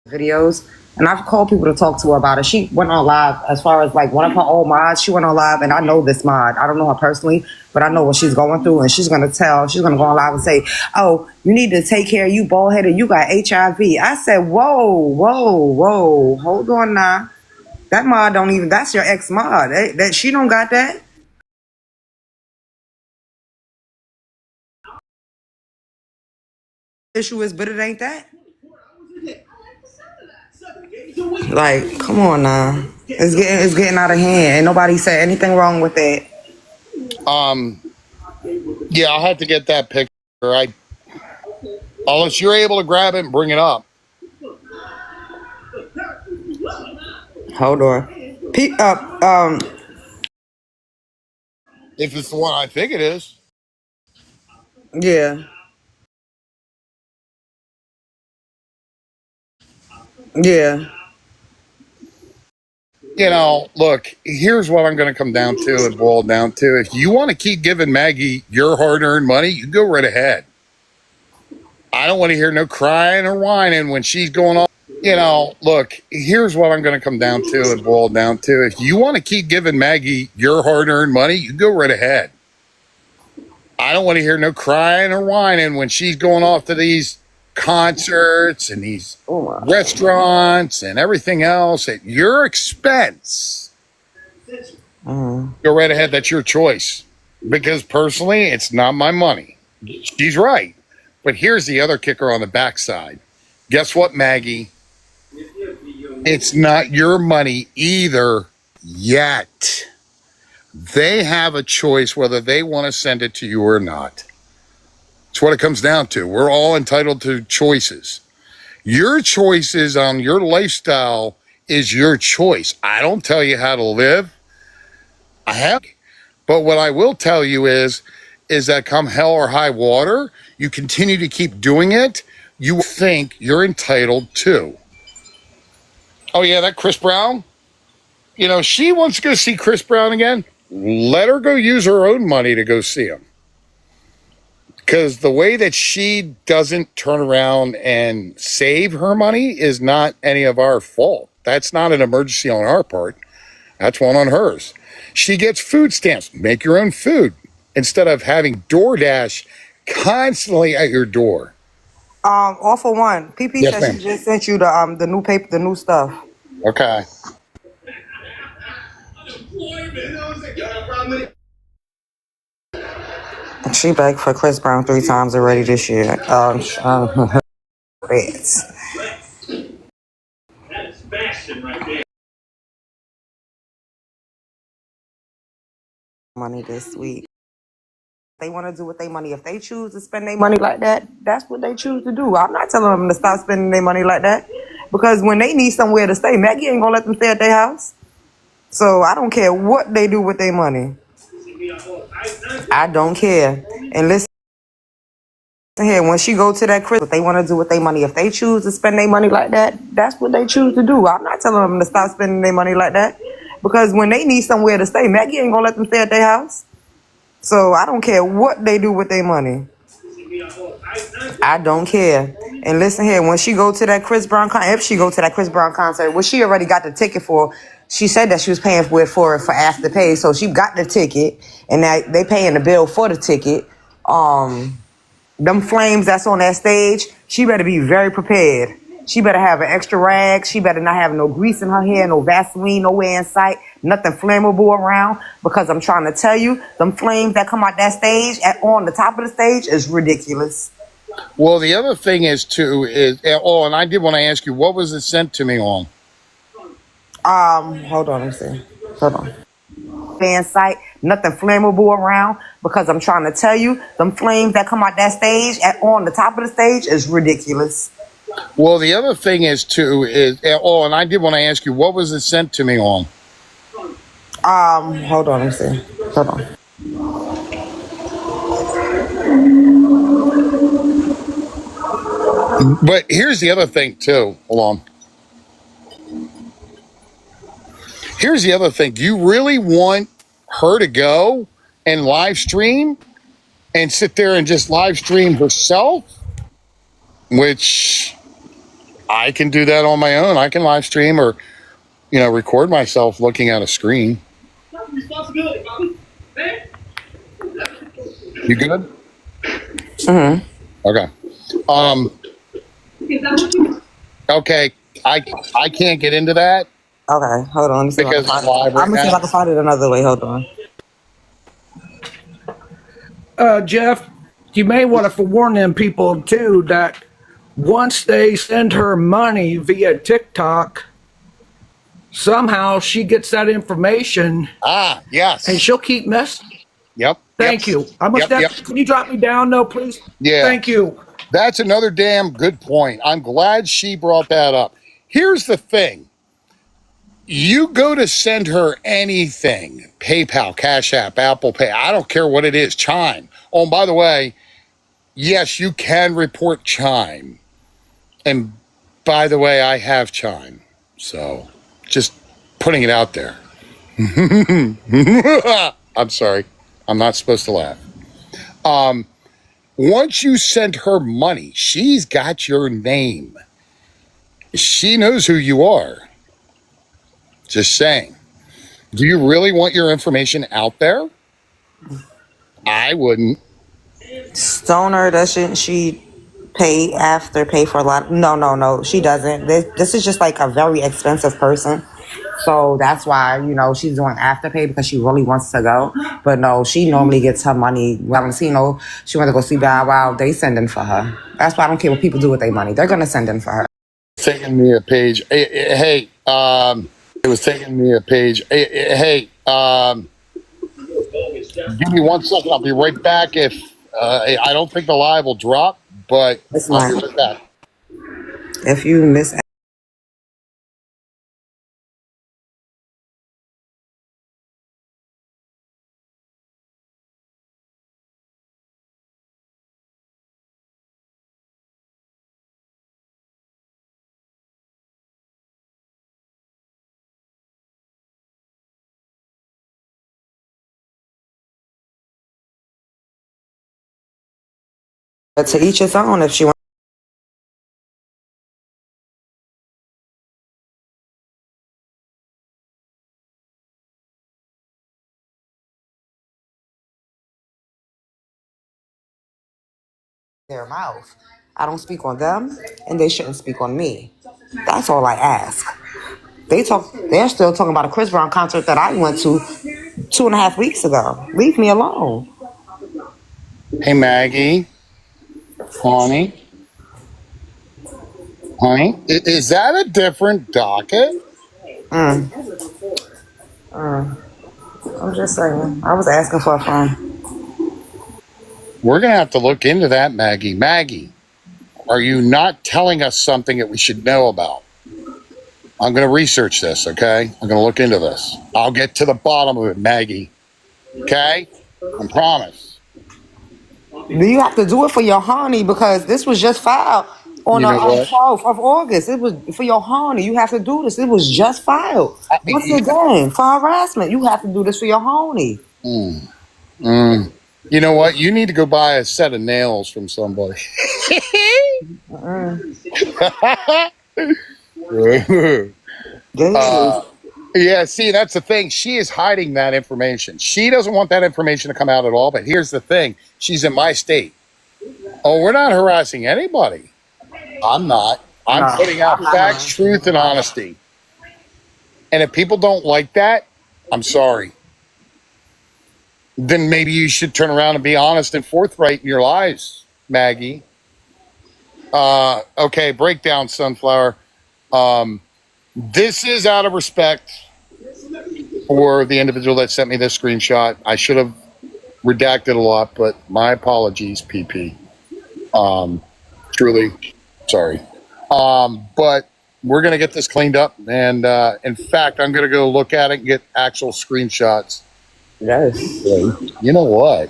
videos, and I've called people to talk to her about it. She went on live as far as like one of her old mods. She went on live, and I know this mod. I don't know her personally, but I know what she's going through, and she's gonna tell. She's gonna go on live and say, "Oh, you need to take care of you, bald headed. You got HIV." I said, "Whoa, whoa, whoa, hold on now. That mod don't even. That's your ex mod. That she don't got that." Issue is, but it ain't that. Like, come on now. It's getting out of hand. And nobody said anything wrong with it. Um, yeah, I'll have to get that picture. Unless you're able to grab it and bring it up. Hold on. If it's the one I think it is. Yeah. Yeah. Look, here's what I'm going to come down to and boil down to. If you want to keep giving Maggie your hard-earned money, you go right ahead. I don't want to hear no crying or whining when she's going on. Look, here's what I'm going to come down to and boil down to. If you want to keep giving Maggie your hard-earned money, you go right ahead. I don't want to hear no crying or whining when she's going off to these concerts and these restaurants and everything else at your expense. Go right ahead. That's your choice. Because personally, it's not my money. She's right. But here's the other kicker on the backside. Guess what, Maggie? It's not your money either yet. They have a choice whether they want to send it to you or not. It's what it comes down to. We're all entitled to choices. Your choices on your lifestyle is your choice. I don't tell you how to live. I have. But what I will tell you is that come hell or high water, you continue to keep doing it, you think you're entitled to. Oh, yeah, that Chris Brown? She wants to go see Chris Brown again. Let her go use her own money to go see him. Because the way that she doesn't turn around and save her money is not any of our fault. That's not an emergency on our part. That's one on hers. She gets food stamps. Make your own food instead of having DoorDash constantly at your door. Awful one. PP Yes, said ma'am. she just sent you the new paper, the new stuff. Okay. She begged for Chris Brown 3 times already this year. Money this week. They want to do with their money. If they choose to spend their money like that, that's what they choose to do. I'm not telling them to stop spending their money like that, because when they need somewhere to stay, Maggie ain't gonna let them stay at their house. So I don't care what they do with their money. I don't care. And listen here, when she go to that Chris, what they want to do with their money. If they choose to spend their money like that, that's what they choose to do. I'm not telling them to stop spending their money like that, because when they need somewhere to stay, Maggie ain't gonna let them stay at their house. So I don't care what they do with their money. I don't care. And listen here, when she go to that Chris Brown concert, if she go to that Chris Brown concert, which she already got the ticket for, she said that she was paying for it for Afterpay, so she got the ticket, and that they paying the bill for the ticket. Them flames that's on that stage, she better be very prepared. She better have an extra rag. She better not have no grease in her hair, no Vaseline nowhere in sight, nothing flammable around. Because I'm trying to tell you, them flames that come out that stage on the top of the stage is ridiculous. Well, the other thing is, too, and I did want to ask you, what was it sent to me on? Hold on, let me see. Hold on. In sight, nothing flammable around. Because I'm trying to tell you, them flames that come out that stage on the top of the stage is ridiculous. Well, the other thing is, too, and I did want to ask you, what was it sent to me on? Hold on, let me see. Hold on. But here's the other thing, too. Hold on. Here's the other thing. Do you really want her to go and live stream and sit there and just live stream herself? Which I can do that on my own. I can live stream or, record myself looking at a screen. You good? Mm-hmm. Okay. Okay. I can't get into that Okay, hold on. Let me see if I can because it's find it. live I'm right gonna see if I now. can find it another way. Hold on. Jeff, you may want to forewarn them people too that once they send her money via TikTok, somehow she gets that information and Yes. she'll keep messing. Yep. Thank you. I must Yep. Can you drop me down though, please? Yeah. Thank you. That's another damn good point. I'm glad she brought that up. Here's the thing. You go to send her anything, PayPal, Cash App, Apple Pay, I don't care what it is, Chime. Oh, and by the way, yes, you can report Chime. And by the way, I have Chime. So just putting it out there. I'm sorry. I'm not supposed to laugh. Once you send her money, she's got your name. She knows who you are. Just saying. Do you really want your information out there? I wouldn't. Stoner, doesn't she pay for a lot? No, she doesn't. This is just like a very expensive person. So that's why, she's doing Afterpay because she really wants to go. But no, she normally gets her money. Well, she wants to go see Bow Wow. They send in for her. That's why I don't care what people do with their money. They're going to send in for her. Taking me a page. Hey, it was taking me a page. Hey, give me 1 second. I'll be right back. If I don't think the live will drop, but It's I'll be not. right back. If you miss to each his own, if she wants their mouth. I don't speak on them, and they shouldn't speak on me. That's all I ask. They're still talking about a Chris Brown concert that I went to 2.5 weeks ago. Leave me alone. Hey, Maggie, honey, is that a different docket? I'm just saying. I was asking for a friend. We're gonna have to look into that, Maggie. Maggie, are you not telling us something that we should know about? I'm gonna research this. Okay, I'm gonna look into this. I'll get to the bottom of it, Maggie. Okay, I promise. Do you have to do it for your honey? Because this was just filed on You the know what? 12th of August. It was for your honey. You have to do this. It was just filed. What's the game? For harassment. You have to do this for your honey. You know what? You need to go buy a set of nails from somebody. Yes. Yeah, see, that's the thing. She is hiding that information. She doesn't want that information to come out at all. But here's the thing: she's in my state. Oh, we're not harassing anybody. I'm not. I'm No, putting out I'm not facts, harassing truth, and anybody. honesty. And if people don't like that, I'm sorry. Then maybe you should turn around and be honest and forthright in your lives, Maggie. Okay, breakdown, Sunflower. This is out of respect for the individual that sent me this screenshot. I should have redacted a lot, but my apologies, PP. Truly sorry. But we're going to get this cleaned up. And in fact, I'm going to go look at it and get actual screenshots. Yes. You know what?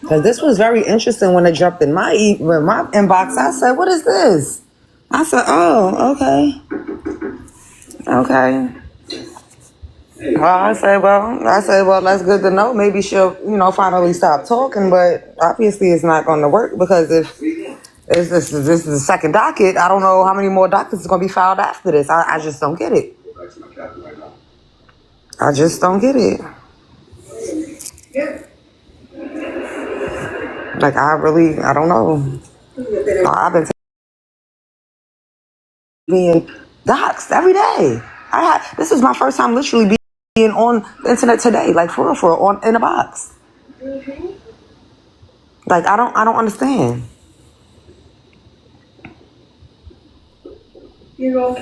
Because this was very interesting when it dropped in my inbox. I said, "What is this?" I said, "Oh, okay." Well, I said, well, that's good to know. Maybe she'll, finally stop talking. But obviously, it's not going to work because if This is the second docket. I don't know how many more dockets is going to be filed after this. I just don't get it. I just don't get it. Like, I don't know. I've been being doxxed every day. This is my first time literally being on the internet today, like for real, in a box. Like, I don't understand. You know,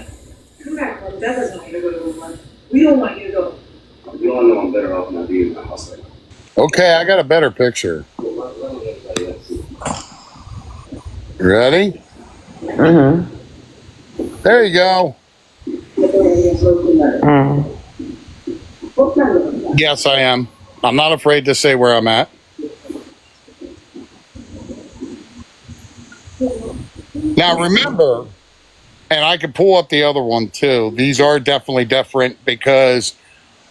come back, Mom. Dad doesn't want you to go to Woodland. We don't want you to go. You all know I'm better off not being in the house right now. Okay, I got a better picture. Ready? Mm-hmm. There you go. Yes, I am. I'm not afraid to say where I'm at. Now, remember, and I can pull up the other one too. These are definitely different because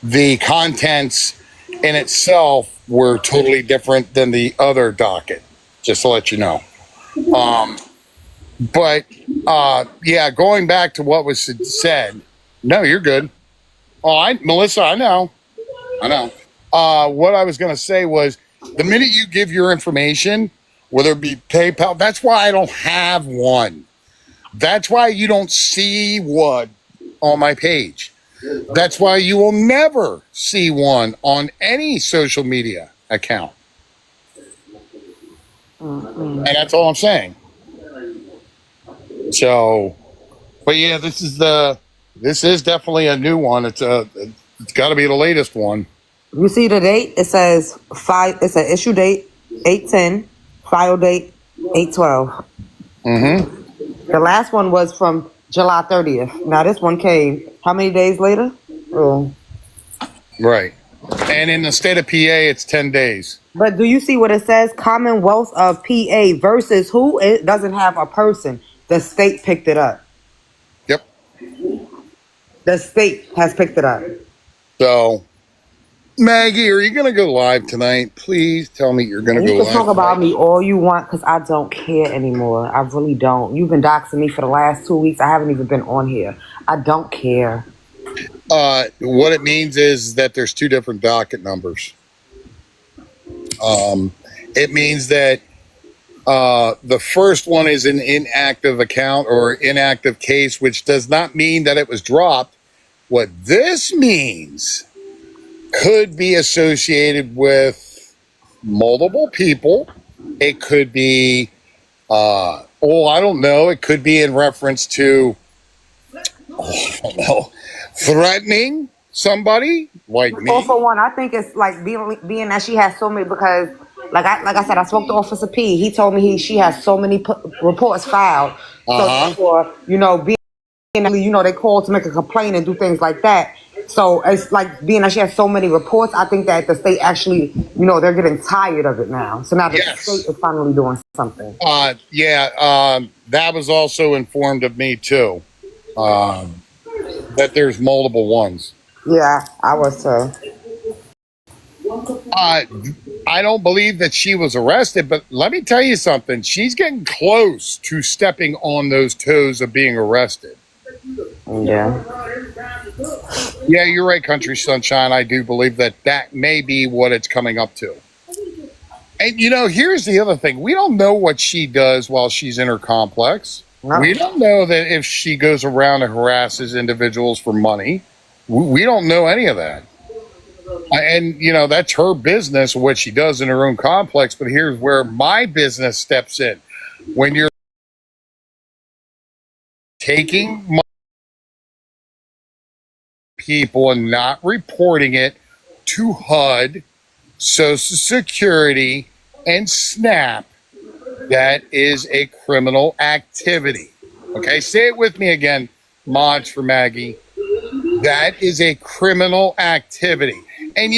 the contents in itself were totally different than the other docket, just to let you know. But yeah, going back to what was said, no, you're good. Oh, Melissa, I know. What I was going to say was the minute you give your information, whether it be PayPal, that's why I don't have one. That's why you don't see one on my page. That's why you will never see one on any social media account. And that's all I'm saying. So, but yeah, this is definitely a new one. It's got to be the latest one. You see the date? It says it's an issue date 8/10, file date 8/12. The last one was from July 30th. Now this one came how many days later? Oh. Right. And in the state of PA, it's 10 days. But do you see what it says? Commonwealth of PA versus who? It doesn't have a person. The state picked it up. Yep. The state has picked it up. So, Maggie, are you going to go live tonight? Please tell me you're going to go You live. can talk about me all you want because I don't care anymore. I really don't. You've been doxing me for the last 2 weeks. I haven't even been on here. I don't care. What it means is that there's two different docket numbers. It means that the first one is an inactive account or inactive case, which does not mean that it was dropped. What this means could be associated with multiple people. It could be, I don't know. It could be in reference to, I don't know, threatening somebody like me. Also, one, I think it's like being that she has so many because, like I said, I spoke to Officer P. He told me she has so many reports filed. So therefore, being they call to make a complaint and do things like that. So it's like being that she has so many reports. I think that the state actually, they're getting tired of it now. So now the state is finally doing something. That was also informed of me too. That there's multiple ones. Yeah, I was too. I don't believe that she was arrested, but let me tell you something. She's getting close to stepping on those toes of being arrested. Yeah. Yeah, you're right, Country Sunshine. I do believe that may be what it's coming up to. And, here's the other thing. We don't know what she does while she's in her complex. No. We don't know that if she goes around and harasses individuals for money. We don't know any of that. And, that's her business, what she does in her own complex. But here's where my business steps in. When you're taking money people and not reporting it to HUD, Social Security, and SNAP, that is a criminal activity. Okay, say it with me again, mods for Maggie. That is a criminal activity. And